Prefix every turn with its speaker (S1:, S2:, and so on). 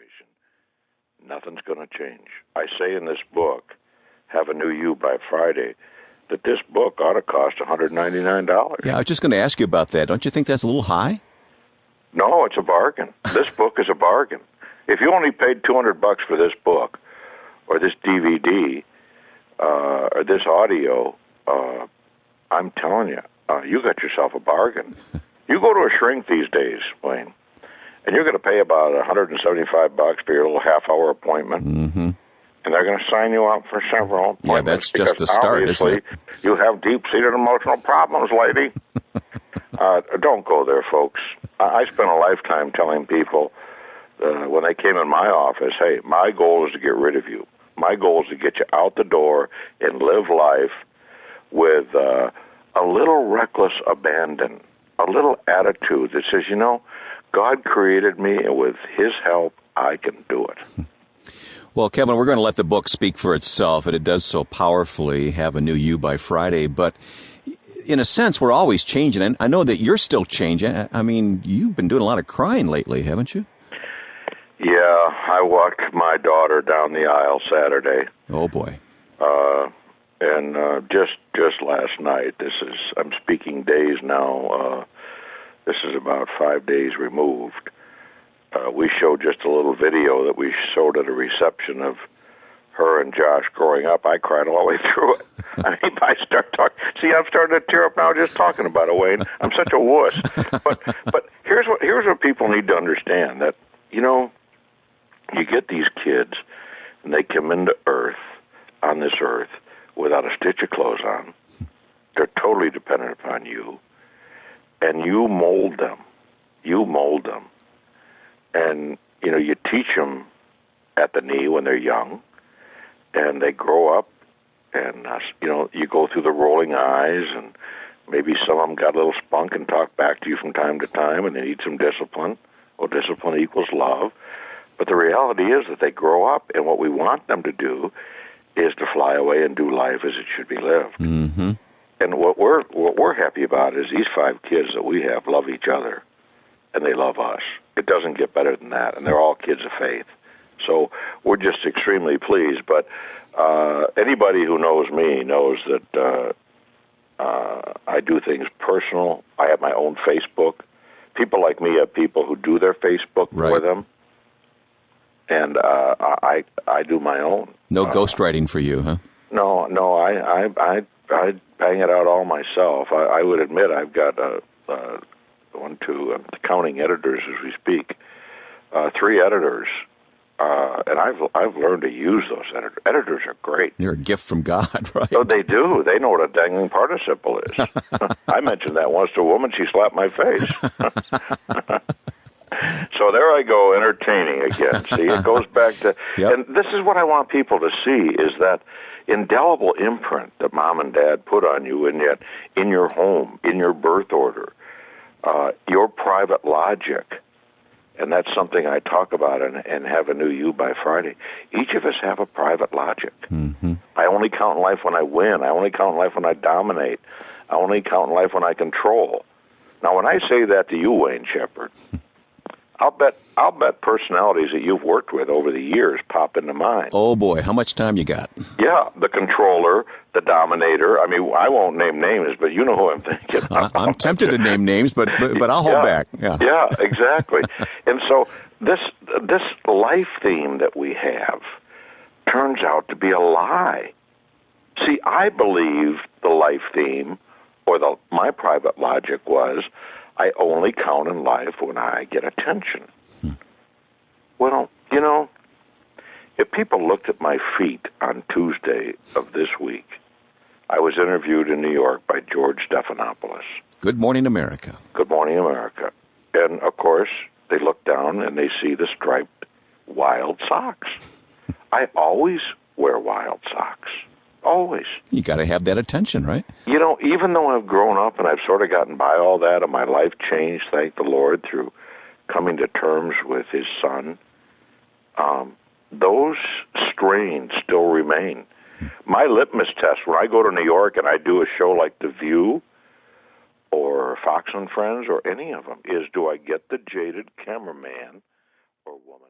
S1: situation, nothing's going to change. I say in this book, Have a New You by Friday, that this book ought to cost $199.
S2: Yeah, I was just going to ask you about that. Don't you think that's a little high?
S1: No, it's a bargain. This book is a bargain. If you only paid $200 for this book, or this DVD, or this audio, I'm telling you, you got yourself a bargain. You go to a shrink these days, Wayne, and you're going to pay about $175 for your little half-hour appointment, and they're going to sign you up for several appointments.
S2: Yeah, that's just the start, isn't it?
S1: You have deep-seated emotional problems, lady. Don't go there, folks. I spent a lifetime telling people when they came in my office, hey, my goal is to get rid of you. My goal is to get you out the door and live life with a little reckless abandon, a little attitude that says, God created me, and with His help, I can do it.
S2: Well, Kevin, we're going to let the book speak for itself, and it does so powerfully, Have a New You by Friday. But in a sense, we're always changing, and I know that you're still changing. I mean, you've been doing a lot of crying lately, haven't you?
S1: Yeah, I walked my daughter down the aisle Saturday.
S2: Oh, boy.
S1: And just last night, I'm speaking days now, this is about 5 days removed. We showed just a little video that we showed at a reception of her and Josh growing up. I cried all the way through it. I mean, I start talking. See, I'm starting to tear up now just talking about it, Wayne. I'm such a wuss. But here's what people need to understand, that, you get these kids, and they come into on this earth, without a stitch of clothes on. They're totally dependent upon you. And you mold them. You mold them. And, you teach them at the knee when they're young, and they grow up, and, you go through the rolling eyes, and maybe some of them got a little spunk and talk back to you from time to time, and they need some discipline. Well, discipline equals love. But the reality is that they grow up, and what we want them to do is to fly away and do life as it should be lived.
S2: Mm-hmm.
S1: And what we're happy about is these 5 kids that we have love each other, and they love us. It doesn't get better than that, and they're all kids of faith. So we're just extremely pleased. But anybody who knows me knows that I do things personal. I have my own Facebook. People like me have people who do their Facebook for them. And I do my own.
S2: No ghostwriting for you, huh?
S1: No, I bang it out all myself. I would admit I've got I'm counting editors as we speak, 3 editors, and I've learned to use those editors. Editors are great.
S2: They're a gift from God, right?
S1: Oh, they do. They know what a dangling participle is. I mentioned that once to a woman. She slapped my face. So there I go, entertaining again. See, it goes back to, and this is what I want people to see, is that indelible imprint that mom and dad put on you, and yet in your home, in your birth order, your private logic, and that's something I talk about and Have a New You by Friday. Each of us have a private logic.
S2: Mm-hmm. I
S1: only count in life when I win. I only count in life when I dominate. I only count in life when I control. Now, when I say that to you, Wayne Shepherd, I'll bet personalities that you've worked with over the years pop into mind.
S2: Oh, boy, how much time you got?
S1: Yeah, the controller, the dominator. I mean, I won't name names, but you know who I'm thinking.
S2: I'm tempted to name names, but I'll hold back.
S1: Yeah, exactly. And so this life theme that we have turns out to be a lie. See, I believe the life theme, or my private logic was, I only count in life when I get attention. Well, if people looked at my feet on Tuesday of this week, I was interviewed in New York by George Stephanopoulos.
S2: Good Morning America.
S1: Good Morning America. And, of course, they look down and they see the striped wild socks. I always wear wild socks. Always.
S2: You got to have that attention, right?
S1: Even though I've grown up and I've sort of gotten by all that, and my life changed, thank the Lord, through coming to terms with His Son, those strains still remain. My litmus test, when I go to New York and I do a show like The View or Fox and Friends or any of them, is do I get the jaded cameraman or woman